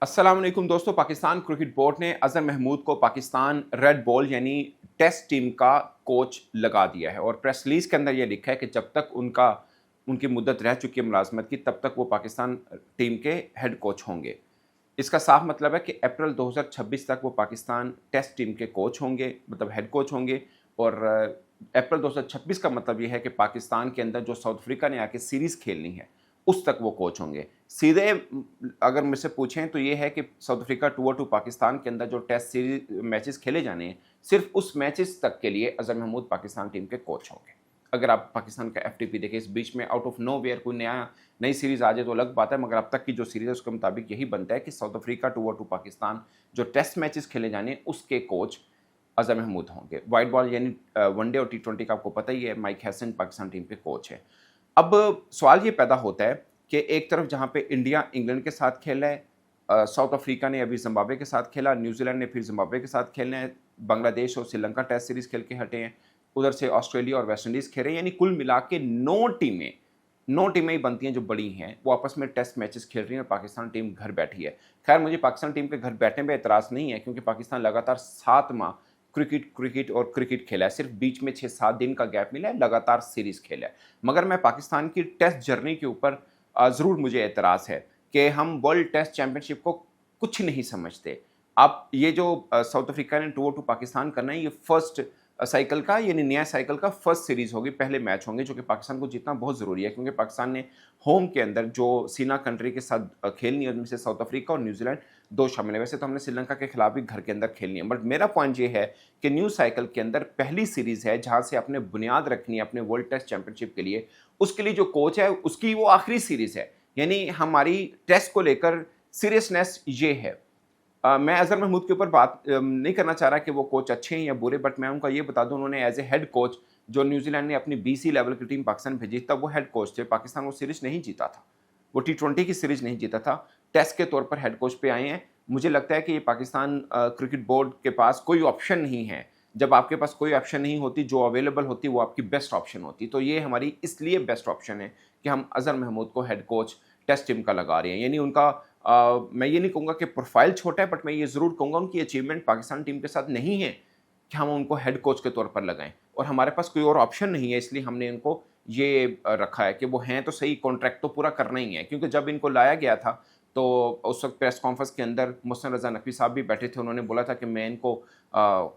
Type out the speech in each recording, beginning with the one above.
अस्सलाम वालेकुम दोस्तों। पाकिस्तान क्रिकेट बोर्ड ने अज़हर महमूद को पाकिस्तान रेड बॉल यानी टेस्ट टीम का कोच लगा दिया है और प्रेस रिलीज़ के अंदर ये लिखा है कि जब तक उनकी मुद्दत रह चुकी है मुलाजमत की, तब तक वो पाकिस्तान टीम के हेड कोच होंगे। इसका साफ मतलब है कि अप्रैल 2026 तक वो पाकिस्तान टेस्ट टीम के कोच होंगे, मतलब हेड कोच होंगे। और अप्रैल 2026 का मतलब ये है कि पाकिस्तान के अंदर जो साउथ अफ्रीका ने आके सीरीज़ खेलनी है उस तक वो कोच होंगे। सीधे अगर मुझसे पूछें तो ये है कि South Africa tour to Pakistan के अंदर जो टेस्ट सीरीज मैचेस खेले जाने हैं, सिर्फ उस मैचेस तक के लिए अज़हर महमूद पाकिस्तान टीम के कोच होंगे। अगर आप पाकिस्तान का एफटीपी देखें, इस बीच में आउट ऑफ नो वेयर कोई नई सीरीज़ आ जाए तो अलग बात है, मगर अब तक की जो सीरीज़ है उसके मुताबिक यही बनता है कि South Africa tour to Pakistan जो टेस्ट मैचेस खेले जाने हैं उसके कोच अज़हर महमूद होंगे। वाइट बॉल यानी वनडे और T20 का आपको पता ही है, माइक हैसन पाकिस्तान टीम के कोच है। अब सवाल ये पैदा होता है कि एक तरफ जहाँ पे इंडिया इंग्लैंड के साथ खेल रहा है, साउथ अफ्रीका ने अभी जिम्बाब्वे के साथ खेला, न्यूजीलैंड ने फिर जिम्बाब्वे के साथ खेलना है, बांग्लादेश और श्रीलंका टेस्ट सीरीज़ खेल के हटे हैं, उधर से ऑस्ट्रेलिया और वेस्ट इंडीज़ खेल रहे हैं। यानी कुल मिला के 9 टीमें ही बनती हैं जो बड़ी हैं, वो आपस में टेस्ट मैचेस खेल रही हैं और पाकिस्तान टीम घर बैठी है। खैर, मुझे पाकिस्तान टीम के घर बैठने पर एतराज़ नहीं है, क्योंकि पाकिस्तान लगातार 7 माह क्रिकेट खेला है, सिर्फ बीच में 6-7 दिन का गैप मिला है, लगातार सीरीज़ खेला है। मगर मैं पाकिस्तान की टेस्ट जर्नी के ऊपर ज़रूर मुझे एतराज़ है कि हम वर्ल्ड टेस्ट चैंपियनशिप को कुछ नहीं समझते। आप ये जो साउथ अफ्रीका ने टूर टू पाकिस्तान करना है, ये फर्स्ट साइकिल का यानी नया साइकिल का फर्स्ट सीरीज़ होगी, पहले मैच होंगे, जो कि पाकिस्तान को जीतना बहुत ज़रूरी है, क्योंकि पाकिस्तान ने होम के अंदर जो सीना कंट्री के साथ खेलनी है, उनमें से साउथ अफ्रीका और न्यूजीलैंड 2 शामिल है। वैसे तो हमने श्रीलंका के खिलाफ भी घर के अंदर खेलनी है, बट मेरा पॉइंट ये है कि न्यू साइकिल के अंदर पहली सीरीज़ है जहाँ से अपने बुनियाद रखनी है अपने वर्ल्ड टेस्ट चैंपियनशिप के लिए। उसके लिए जो कोच है उसकी वो आखिरी सीरीज़ है, यानी हमारी टेस्ट को लेकर सीरियसनेस ये है। मैं अज़हर महमूद के ऊपर बात नहीं करना चाह रहा कि वो कोच अच्छे हैं या बुरे, बट मैं उनका ये बता दूं, उन्होंने एज ए हेड कोच जो न्यूजीलैंड ने अपनी BC लेवल की टीम पाकिस्तान भेजी, तब वो हेड कोच थे। पाकिस्तान वो सीरीज़ नहीं जीता था, वो T20 की सीरीज़ नहीं जीता था, टेस्ट के तौर पर हेड कोच पे आए हैं। मुझे लगता है कि ये पाकिस्तान क्रिकेट बोर्ड के पास कोई ऑप्शन नहीं है। जब आपके पास कोई ऑप्शन नहीं होती, जो अवेलेबल होती वो आपकी बेस्ट ऑप्शन होती। तो ये हमारी इसलिए बेस्ट ऑप्शन है कि हम अज़हर महमूद को हेड कोच टेस्ट टीम का लगा रहे हैं। यानी उनका मैं ये नहीं कहूँगा कि प्रोफाइल छोटा है, बट मैं ये ज़रूर कहूँगा उनकी अचीवमेंट पाकिस्तान टीम के साथ नहीं है कि हम उनको हेड कोच के तौर पर लगाएं, और हमारे पास कोई और ऑप्शन नहीं है, इसलिए हमने इनको ये रखा है कि वो हैं तो सही, कॉन्ट्रैक्ट तो पूरा करना ही है। क्योंकि जब इनको लाया गया था तो उस वक्त प्रेस कॉन्फ्रेंस के अंदर मोहसिन रज़ा नकवी साहब भी बैठे थे। उन्होंने बोला था कि मैं इनको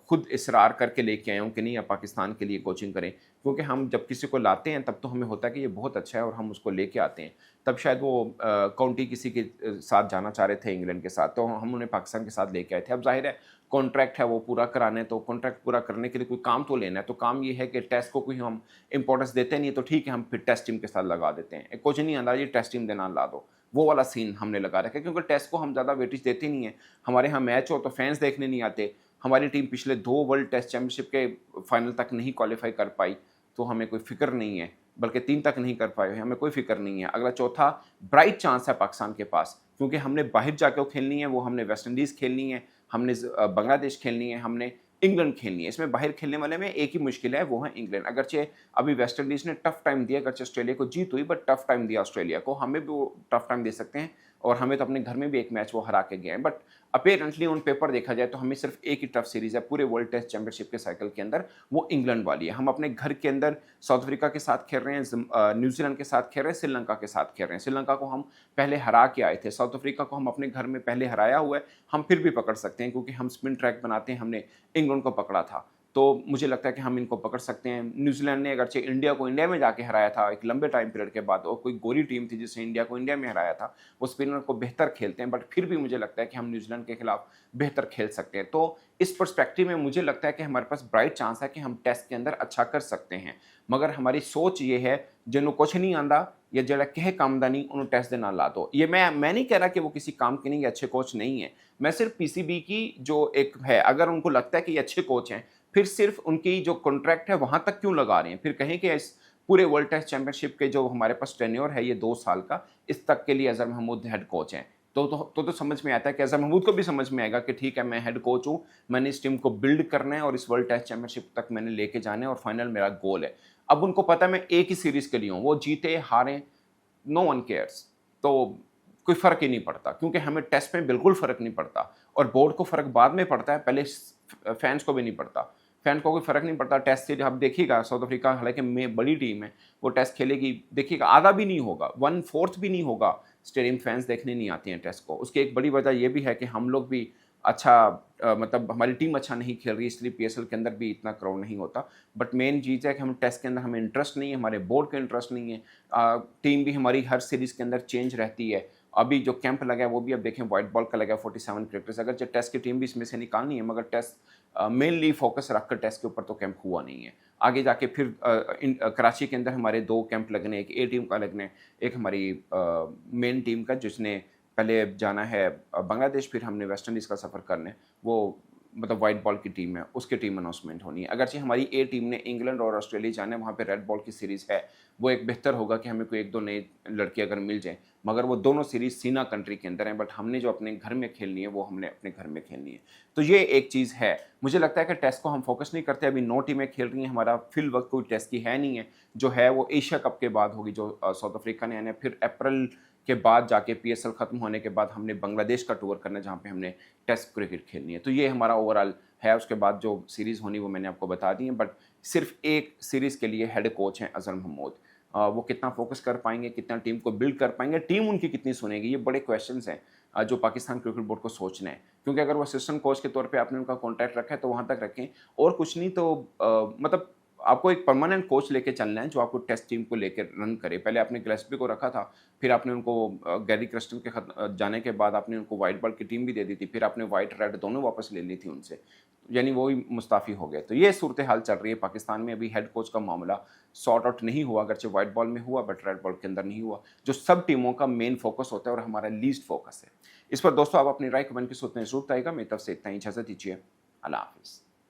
खुद इसरार करके लेके आया हूँ कि नहीं, आप पाकिस्तान के लिए कोचिंग करें, क्योंकि हम जब किसी को लाते हैं तब तो हमें होता है कि ये बहुत अच्छा है और हम उसको लेके आते हैं। तब शायद वो काउंटी किसी के साथ जाना चाह रहे थे इंग्लैंड के साथ, तो हम उन्हें पाकिस्तान के साथ लेके आए थे। अब जाहिर है कॉन्ट्रैक्ट है वो पूरा कराना है, तो कॉन्ट्रैक्ट पूरा करने के लिए कोई काम तो लेना है। तो काम ये है कि टेस्ट को कोई हम इंपॉर्टेंस देते नहीं, तो ठीक है, हम फिर टेस्ट टीम के साथ लगा देते हैं। एक कोच नहीं आंदा ये टेस्ट टीम देना ला दो, वो वाला सीन हमने लगा रखा है, क्योंकि टेस्ट को हम ज़्यादा वेटेज देते नहीं हैं। हमारे यहाँ मैच हो तो फैंस देखने नहीं आते। हमारी टीम पिछले 2 वर्ल्ड टेस्ट चैंपियनशिप के फाइनल तक नहीं क्वालिफाई कर पाई, तो हमें कोई फ़िक्र नहीं है, बल्कि 3 तक नहीं कर पाए, हमें कोई फ़िक्र नहीं है। अगला चौथा ब्राइट चांस है पाकिस्तान के पास, क्योंकि हमने बाहर जाकर खेलनी है, वो हमने वेस्ट इंडीज़ खेलनी है, हमने बांग्लादेश खेलनी है, हमने इंग्लैंड खेलनी है। इसमें बाहर खेलने वाले में एक ही मुश्किल है, वो है इंग्लैंड। अगरचे अभी वेस्ट इंडीज़ ने टफ टाइम दिया, अगरचे ऑस्ट्रेलिया को जीत हुई, बट टफ टाइम दिया ऑस्ट्रेलिया को, हमें भी वो टफ टाइम दे सकते हैं, और हमें तो अपने घर में भी एक मैच वो हरा के गए हैं। बट अपेरेंटली ऑन पेपर देखा जाए तो हमें सिर्फ एक ही टफ सीरीज़ है पूरे वर्ल्ड टेस्ट चैंपियनशिप के साइकिल के अंदर, वो इंग्लैंड वाली है। हम अपने घर के अंदर साउथ अफ्रीका के साथ खेल रहे हैं, न्यूजीलैंड के साथ खेल रहे हैं, श्रीलंका के साथ खेल रहे हैं। श्रीलंका को हम पहले हरा के आए थे, साउथ अफ्रीका को हम अपने घर में पहले हराया हुआ है, हम फिर भी पकड़ सकते हैं, क्योंकि हम स्पिन ट्रैक बनाते हैं, हमने इंग्लैंड को पकड़ा था, तो मुझे लगता है कि हम इनको पकड़ सकते हैं। न्यूजीलैंड ने अगरचे इंडिया को इंडिया में जाके हराया था एक लंबे टाइम पीरियड के बाद, और कोई गोरी टीम थी जिसने इंडिया को इंडिया में हराया था, वो स्पिनर को बेहतर खेलते हैं, बट फिर भी मुझे लगता है कि हम न्यूजीलैंड के खिलाफ बेहतर खेल सकते हैं। तो इस पर्सपेक्टिव में मुझे लगता है कि हमारे पास ब्राइट चांस है कि हम टेस्ट के अंदर अच्छा कर सकते हैं। मगर हमारी सोच ये है, जिन्होंने कुछ नहीं आंदा या जरा कहे कामदा नहीं, उन्होंने टेस्ट देना ला दो। ये मैं नहीं कह रहा कि वो किसी काम के नहीं, अच्छे कोच नहीं है। मैं सिर्फ PCB की जो एक है, अगर उनको लगता है कि ये अच्छे कोच हैं, फिर सिर्फ उनकी जो कॉन्ट्रैक्ट है वहाँ तक क्यों लगा रहे हैं? फिर कहें कि इस पूरे वर्ल्ड टेस्ट चैंपियनशिप के जो हमारे पास टेन्योर है ये 2 साल का, इस तक के लिए अज़हर महमूद हेड कोच हैं। तो समझ में आता है कि अज़हर महमूद को भी समझ में आएगा कि ठीक है, मैं हेड कोच हूँ, मैंने इस टीम को बिल्ड करना है और इस वर्ल्ड टेस्ट चैंपियनशिप तक मैंने लेके जाना है, और फाइनल मेरा गोल है। अब उनको पता है मैं एक ही सीरीज़ के लिए हूँ, वो जीते हारें नो वन केयर्स। तो कोई फ़र्क ही नहीं पड़ता, क्योंकि हमें टेस्ट में बिल्कुल फ़र्क नहीं पड़ता और बोर्ड को फ़र्क बाद में पड़ता है, पहले फैंस को भी नहीं पड़ता। फैन को कोई फ़र्क नहीं पड़ता टेस्ट सीरीज। आप देखिएगा साउथ अफ्रीका हालांकि में बड़ी टीम है, वो टेस्ट खेलेगी, देखिएगा आधा भी नहीं होगा, 1/4 भी नहीं होगा स्टेडियम फैंस देखने नहीं आते हैं टेस्ट को। उसकी एक बड़ी वजह ये भी है कि हम लोग भी अच्छा मतलब हमारी टीम अच्छा नहीं खेल रही, इसलिए पीएसएल के अंदर भी इतना क्राउड नहीं होता। बट मेन चीज़ है कि हम टेस्ट के अंदर हमें इंटरेस्ट नहीं है, हमारे बोर्ड का इंटरेस्ट नहीं है। टीम भी हमारी हर सीरीज़ के अंदर चेंज रहती है। अभी जो कैंप लगा है वो भी अब देखें वाइट बॉल का लगा है 47 क्रिकेटर्स। अगर जो टेस्ट की टीम भी इसमें से निकालनी है, मगर टेस्ट मेनली फोकस रखकर टेस्ट के ऊपर तो कैंप हुआ नहीं है। आगे जाके फिर कराची के अंदर हमारे 2 कैंप लगने, एक ए टीम का लगने, एक हमारी मेन टीम का जिसने पहले जाना है बांग्लादेश, फिर हमने वेस्ट इंडीज़ का सफ़र करने, वो मतलब वाइट बॉल की टीम है, उसकी टीम अनाउंसमेंट होनी है। अगरचे हमारी ए टीम ने इंग्लैंड और ऑस्ट्रेलिया जाना है, वहाँ पे रेड बॉल की सीरीज़ है, वो एक बेहतर होगा कि हमें कोई 1-2 नए लड़के अगर मिल जाएँ, मगर वो दोनों सीरीज़ सीना कंट्री के अंदर हैं। बट हमने जो अपने घर में खेलनी है वो हमने अपने घर में खेलनी है। तो ये एक चीज़ है। मुझे लगता है कि टेस्ट को हम फोकस नहीं करते, अभी 9 टीमें खेल रही हैं, हमारा फिल वक्त कोई टेस्ट की है नहीं है। जो है वो एशिया कप के बाद होगी, जो साउथ अफ्रीका ने आना है, फिर अप्रैल के बाद जाके पीएसएल ख़त्म होने के बाद हमने बांग्लादेश का टूर करना है, जहाँ पे हमने टेस्ट क्रिकेट खेलनी है। तो ये हमारा ओवरऑल है। उसके बाद जो सीरीज़ होनी वो मैंने आपको बता दी है। बट सिर्फ एक सीरीज़ के लिए हेड कोच हैं अज़हर महमूद। वो कितना फोकस कर पाएंगे, कितना टीम को बिल्ड कर पाएंगे, टीम उनकी कितनी सुनेगी, ये बड़े क्वेश्चंस हैं जो पाकिस्तान क्रिकेट बोर्ड को सोचना है। क्योंकि अगर वो असिस्टेंट कोच के तौर पे आपने उनका कॉन्ट्रैक्ट रखा है तो वहाँ तक रखें, और कुछ नहीं तो मतलब आपको एक परमानेंट कोच लेके चलना है जो आपको टेस्ट टीम को लेकर रन करे। पहले आपने गिलेस्पी को रखा था, फिर आपने उनको गैरी क्रस्टन के जाने के बाद आपने उनको वाइट बॉल की टीम भी दे दी थी, फिर आपने वाइट रेड दोनों वापस ले ली थी उनसे, यानी वो ही मुस्ताफ़ी हो गए। तो ये सूरत हाल चल रही है पाकिस्तान में। अभी हेड कोच का मामला सॉर्ट आउट नहीं हुआ, अगरचे वाइट बॉल में हुआ बट रेड बॉल के अंदर नहीं हुआ, जो सब टीमों का मेन फोकस होता है और हमारा लीस्ट फोकस है। इस पर दोस्तों आप अपनी राय कमेंट के सूत्र में जरूर बताइएगा। मेरी तरफ से इतना ही, इजाज़त दीजिए, अल्लाह हाफिज़।